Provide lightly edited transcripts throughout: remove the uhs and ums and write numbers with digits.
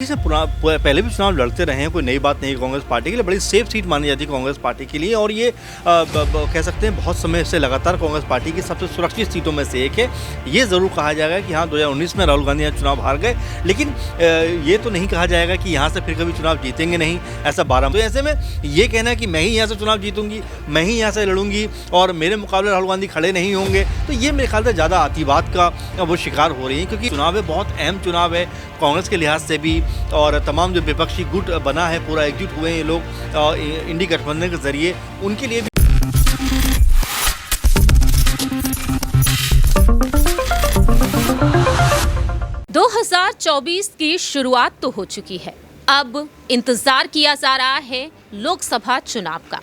से पहले भी चुनाव लड़ते रहे हैं, कोई नई बात नहीं है कांग्रेस पार्टी के लिए। बड़ी सेफ सीट मानी जाती है कांग्रेस पार्टी के लिए और ये कह सकते हैं बहुत समय से लगातार कांग्रेस पार्टी की सबसे सुरक्षित सीटों में से एक है। ये ज़रूर कहा जाएगा कि हाँ 2019 में राहुल गांधी यहाँ चुनाव हार गए, लेकिन ये तो नहीं कहा जाएगा कि यहाँ से फिर कभी चुनाव जीतेंगे नहीं, ऐसा बारह। तो ऐसे में ये कहना है कि मैं ही यहाँ से चुनाव जीतूंगी, मैं ही यहाँ से लड़ूंगी और मेरे मुकाबले राहुल गांधी खड़े नहीं होंगे, तो ये मेरे ख्याल से ज़्यादा अतिवाद का वो शिकार हो रही है। क्योंकि चुनाव है, बहुत अहम चुनाव है कांग्रेस के लिहाज से भी, और तमाम जो विपक्षी गुट बना है पूरा एकजुट हुए हैं ये लोग इंडी गठबंधन के जरिए, उनके लिए भी 2024 की शुरुआत तो हो चुकी है। अब इंतजार किया जा रहा है लोकसभा चुनाव का।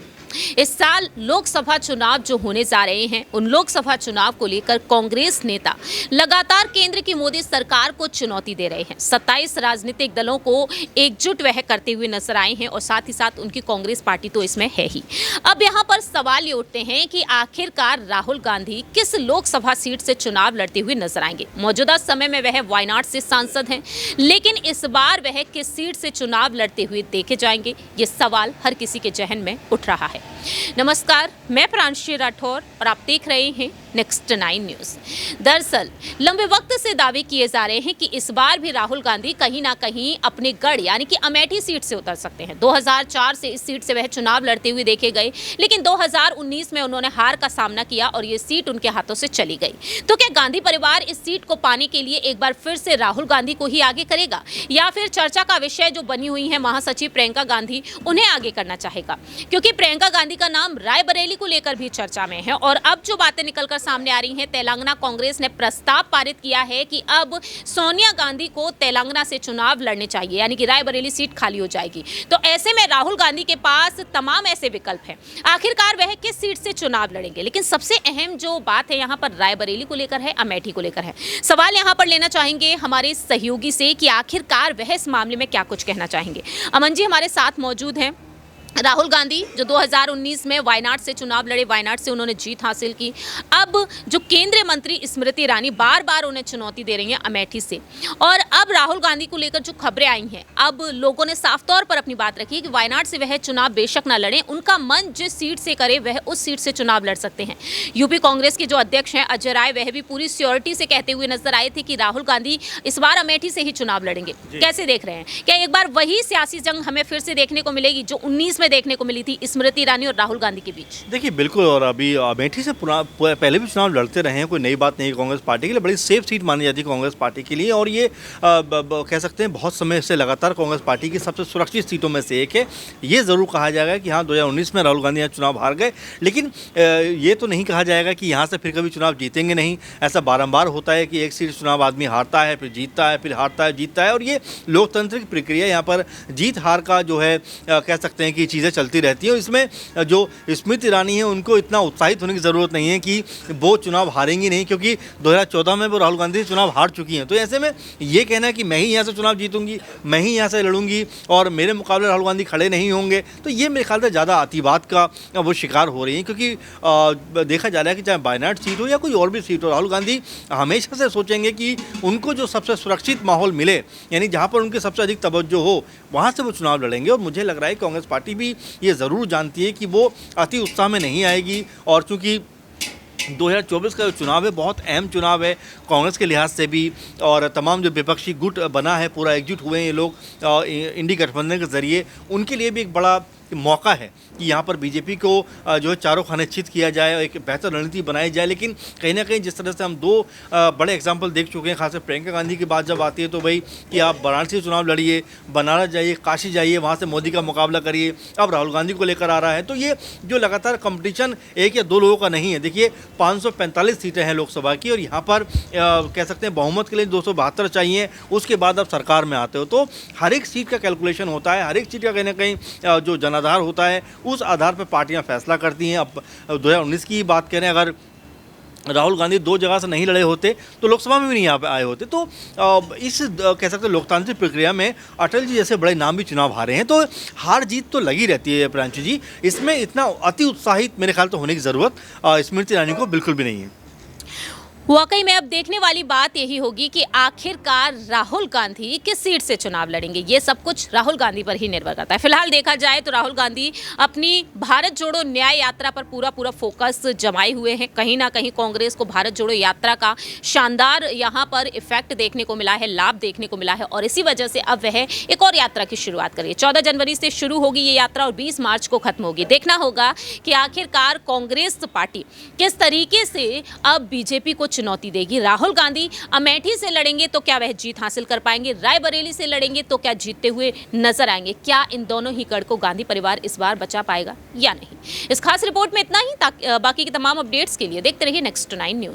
इस साल लोकसभा चुनाव जो होने जा रहे हैं, उन लोकसभा चुनाव को लेकर कांग्रेस नेता लगातार केंद्र की मोदी सरकार को चुनौती दे रहे हैं। 27 राजनीतिक दलों को एकजुट वह करते हुए नजर आए हैं और साथ ही साथ उनकी कांग्रेस पार्टी तो इसमें है ही। अब यहां पर सवाल ये उठते हैं कि आखिरकार राहुल गांधी किस लोकसभा सीट से चुनाव लड़ते हुए नजर आएंगे। मौजूदा समय में वह वायनाड से सांसद हैं, लेकिन इस बार वह किस सीट से चुनाव लड़ते हुए देखे जाएंगे, ये सवाल हर किसी के जहन में उठ रहा है। नमस्कार, मैं प्रांशी राठौर और आप देख रहे हैं नेक्स्ट 9 न्यूज। दरअसल लंबे वक्त से दावे किए जा रहे हैं कि इस बार भी राहुल गांधी कहीं ना कहीं अपने गढ़ यानी कि अमेठी सीट से उतर सकते हैं। 2004 से इस सीट से वह चुनाव लड़ते हुए देखे गए, लेकिन 2019 में उन्होंने हार का सामना किया और ये सीट उनके हाथों से चली गई। तो क्या गांधी परिवार इस सीट को पाने के लिए एक बार फिर से राहुल गांधी को ही आगे करेगा, या फिर चर्चा का विषय जो बनी हुई है महासचिव प्रियंका गांधी, उन्हें आगे करना चाहेगा? क्योंकि प्रियंका गांधी का नाम रायबरेली को लेकर भी चर्चा में है और अब जो बातें निकलकर सामने आ रही हैं, तेलंगाना कांग्रेस ने प्रस्ताव पारित किया है कि अब सोनिया गांधी को तेलंगाना से चुनाव लड़ने चाहिए, यानी कि रायबरेली सीट खाली हो जाएगी। तो ऐसे में राहुल गांधी के पास तमाम ऐसे विकल्प हैं, आखिरकार वह किस सीट से चुनाव लड़ेंगे। लेकिन सबसे अहम जो बात है यहाँ पर रायबरेली को लेकर है, अमेठी को लेकर है। सवाल यहाँ पर लेना चाहेंगे हमारे सहयोगी से कि आखिरकार वह इस मामले में क्या कुछ कहना चाहेंगे। अमन जी हमारे साथ मौजूद हैं। राहुल गांधी जो 2019 में वायनाड से चुनाव लड़े, वायनाड से उन्होंने जीत हासिल की। अब जो केंद्रीय मंत्री स्मृति ईरानी बार बार उन्हें चुनौती दे रही हैं अमेठी से, और अब राहुल गांधी को लेकर जो खबरें आई हैं, अब लोगों ने साफ तौर पर अपनी बात रखी कि वायनाड से वह चुनाव बेशक ना लड़ें, उनका मन जिस सीट से करे वह उस सीट से चुनाव लड़ सकते हैं। यूपी कांग्रेस के जो अध्यक्ष हैं अजय राय, वह भी पूरी श्योरिटी से कहते हुए नजर आए थे कि राहुल गांधी इस बार अमेठी से ही चुनाव लड़ेंगे। कैसे देख रहे हैं, क्या एक बार वही सियासी जंग हमें फिर से देखने को मिलेगी जो 19 देखने को मिली थी स्मृति ईरानी और राहुल गांधी के बीच? देखिए बिल्कुल, और अभी अमेठी से पहले भी चुनाव लड़ते रहे हैं, कोई नई बात नहीं है कांग्रेस पार्टी के लिए। बड़ी सेफ सीट मानी जाती है कांग्रेस पार्टी के लिए और ये कह सकते हैं बहुत समय से लगातार कांग्रेस पार्टी की सबसे सुरक्षित सीटों में से एक है। ये ज़रूर कहा जाएगा कि हाँ 2019 में राहुल गांधी यहाँ चुनाव हार गए, लेकिन ये तो नहीं कहा जाएगा कि यहाँ से फिर कभी चुनाव जीतेंगे नहीं। ऐसा बारंबार होता है कि एक सीट चुनाव आदमी हारता है, फिर जीतता है, फिर हारता है, जीतता है, और ये लोकतंत्र की प्रक्रिया। यहाँ पर जीत हार का जो है कह सकते हैं कि चीज़ें चलती रहती हैं। और इसमें जो स्मृति ईरानी है उनको इतना उत्साहित होने की ज़रूरत नहीं है कि वो चुनाव हारेंगी नहीं, क्योंकि 2014 में वो राहुल गांधी से चुनाव हार चुकी हैं। तो ऐसे में ये कहना है कि मैं ही यहाँ से चुनाव जीतूंगी, मैं ही यहाँ से लड़ूंगी और मेरे मुकाबले राहुल गांधी खड़े नहीं होंगे, तो ये मेरे ख्याल से ज़्यादा अतिवाद का वो शिकार हो रही है। क्योंकि देखा जा रहा है कि चाहे वायनाड सीट हो या कोई और भी सीट हो, राहुल गांधी हमेशा से सोचेंगे कि उनको जो सबसे सुरक्षित माहौल मिले, यानी जहाँ पर उनकी सबसे अधिक तवज्जो हो, वहाँ से वो चुनाव लड़ेंगे। और मुझे लग रहा है कांग्रेस पार्टी भी ये ज़रूर जानती है कि वो अति उत्साह में नहीं आएगी, और चूँकि 2024 का जो चुनाव है बहुत अहम चुनाव है कांग्रेस के लिहाज से भी, और तमाम जो विपक्षी गुट बना है पूरा एकजुट हुए हैं ये लोग इंडी गठबंधन के जरिए, उनके लिए भी एक बड़ा मौका है कि यहाँ पर बीजेपी को जो है चारों खाने चित किया जाए, एक बेहतर रणनीति बनाई जाए। लेकिन कहीं ना कहीं जिस तरह से हम दो बड़े एग्जाम्पल देख चुके हैं, खासकर प्रियंका गांधी की बात जब आती है तो भाई कि आप वाराणसी चुनाव लड़िए, बनारस जाइए, काशी जाइए, वहाँ से मोदी का मुकाबला करिए। अब राहुल गांधी को लेकर आ रहा है, तो ये जो लगातार कंपटीशन एक या दो लोगों का नहीं है। देखिए 545 सीटें हैं लोकसभा की, और यहाँ पर कह सकते हैं बहुमत के लिए 272 चाहिए, उसके बाद आप सरकार में आते हो। तो हर एक सीट का कैलकुलेशन होता है, हर एक सीट का कहीं ना कहीं जो जनाधार होता है, उस आधार पर पार्टियां फैसला करती हैं। अब 2019 की बात करें, अगर राहुल गांधी 2 जगह से नहीं लड़े होते तो लोकसभा में भी नहीं आए होते। तो इस कह सकते हैं लोकतांत्रिक प्रक्रिया में अटल जी जैसे बड़े नाम भी चुनाव हारे हैं, तो हार जीत तो लगी रहती है प्रांशु जी। इसमें इतना अति उत्साहित मेरे ख्याल तो होने की ज़रूरत स्मृति ईरानी को बिल्कुल भी नहीं है। वाकई में अब देखने वाली बात यही होगी कि आखिरकार राहुल गांधी किस सीट से चुनाव लड़ेंगे। ये सब कुछ राहुल गांधी पर ही निर्भर करता है। फिलहाल देखा जाए तो राहुल गांधी अपनी भारत जोड़ो न्याय यात्रा पर पूरा फोकस जमाए हुए हैं। कहीं ना कहीं कांग्रेस को भारत जोड़ो यात्रा का शानदार यहाँ पर इफेक्ट देखने को मिला है, लाभ देखने को मिला है और इसी वजह से अब वह एक और यात्रा की शुरुआत करें। 14 जनवरी से शुरू होगी ये यात्रा और 20 मार्च को खत्म होगी। देखना होगा कि आखिरकार कांग्रेस पार्टी किस तरीके से अब बीजेपी को चुनौती देगी। राहुल गांधी अमेठी से लड़ेंगे तो क्या वह जीत हासिल कर पाएंगे, रायबरेली से लड़ेंगे तो क्या जीतते हुए नजर आएंगे। क्या इन दोनों ही गढ़ को गांधी परिवार इस बार बचा पाएगा या नहीं। इस खास रिपोर्ट में इतना ही। बाकी की तमाम अपडेट्स के लिए देखते रहिए नेक्स्ट 9 न्यूज।